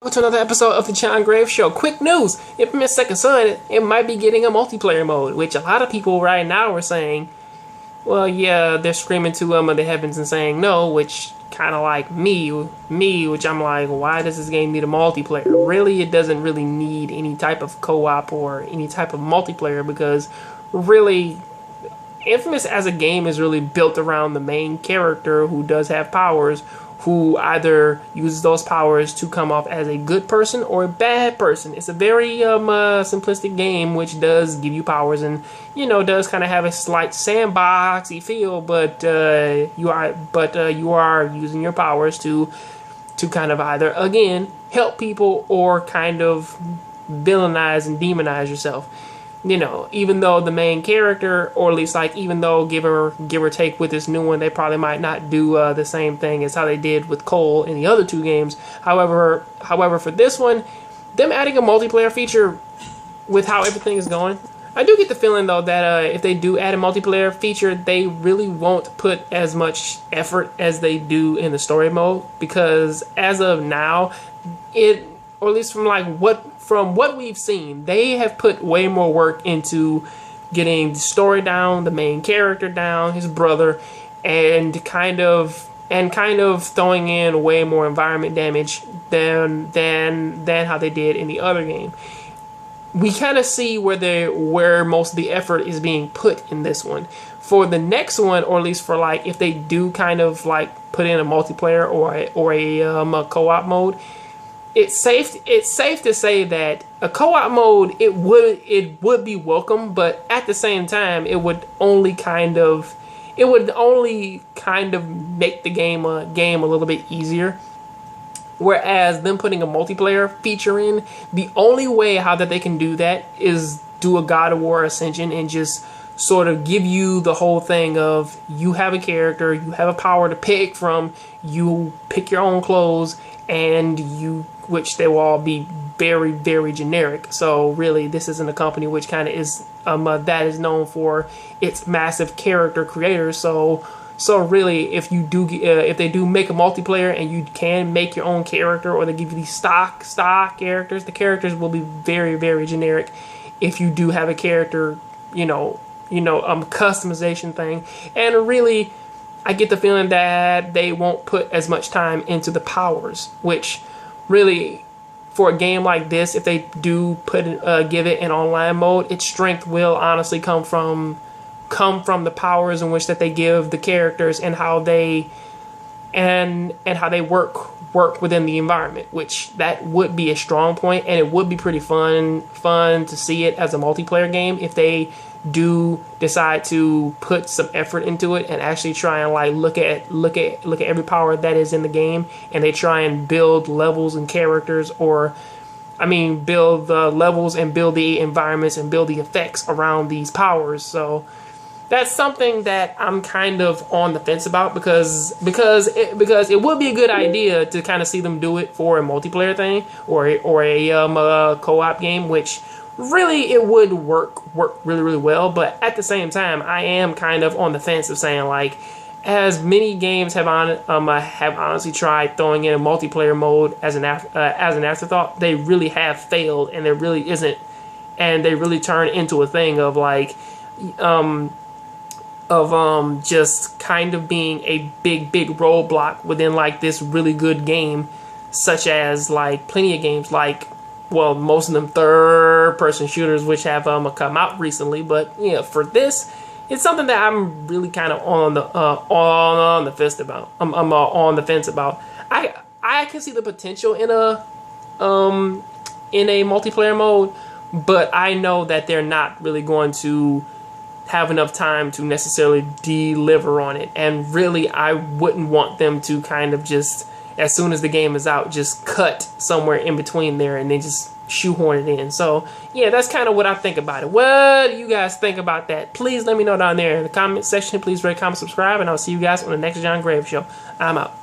Welcome to another episode of the John Graves Show. Quick news, Infamous Second Son, it might be getting a multiplayer mode, which a lot of people right now are saying, well, yeah, they're screaming to the heavens and saying no, which kind of like me, which I'm like, why does this game need a multiplayer? Really, it doesn't really need any type of co-op or any type of multiplayer, because really, Infamous as a game is really built around the main character who does have powers, who either uses those powers to come off as a good person or a bad person. It's a very simplistic game, which does give you powers and, you know, does kind of have a slight sandboxy feel, but you are using your powers to kind of either, again, help people or kind of villainize and demonize yourself. You know, even though the main character, or at least like, even though give or take with this new one, they probably might not do the same thing as how they did with Cole in the other two games. However, for this one, them adding a multiplayer feature with how everything is going, I do get the feeling though that if they do add a multiplayer feature, they really won't put as much effort as they do in the story mode, because as of now, or at least from what we've seen, they have put way more work into getting the story down, the main character down, his brother, and kind of throwing in way more environment damage than how they did in the other game. We kind of see where most of the effort is being put in this one. For the next one, or at least for like if they do kind of like put in a multiplayer or a co-op mode, it's safe to say that a co-op mode it would be welcome, but at the same time it would only kind of make the game a little bit easier. Whereas them putting a multiplayer feature in, the only way how that they can do that is do a God of War Ascension and just sort of give you the whole thing of you have a character, you have a power to pick from, you pick your own clothes, and which they will all be very, very generic. So really, this isn't a company which kind of is that is known for its massive character creators. So really, if they do make a multiplayer and you can make your own character, or they give you these stock characters, the characters will be very, very generic. If you do have a character, customization thing, and really, I get the feeling that they won't put as much time into the powers, which really, for a game like this, if they do give it an online mode, its strength will honestly come from the powers in which that they give the characters and how they work within the environment, which that would be a strong point, and it would be pretty fun to see it as a multiplayer game if they do decide to put some effort into it and actually try and like look at every power that is in the game, and they try and build levels and characters, build the levels and build the environments and build the effects around these powers. So that's something that I'm kind of on the fence about, because it would be a good idea to kind of see them do it for a multiplayer thing or a co-op game, which really it would work really, really well. But at the same time, I am kind of on the fence of saying, like, as many games have honestly tried throwing in a multiplayer mode as an afterthought, they really have failed, and there really isn't, and they really turn into a thing of like just kind of being a big roadblock within like this really good game, such as like plenty of games like, well, most of them third-person shooters which have come out recently. But yeah, for this, it's something that I'm really kind of on the fence about. I'm on the fence about. I can see the potential in a multiplayer mode, but I know that they're not really going to have enough time to necessarily deliver on it. And really, I wouldn't want them to kind of just, as soon as the game is out, just cut somewhere in between there and then just shoehorn it in. So yeah, that's kind of what I think about it. What do you guys think about that? Please let me know down there in the comment section. Please rate, comment, subscribe, and I'll see you guys on the next John Graves Show. I'm out.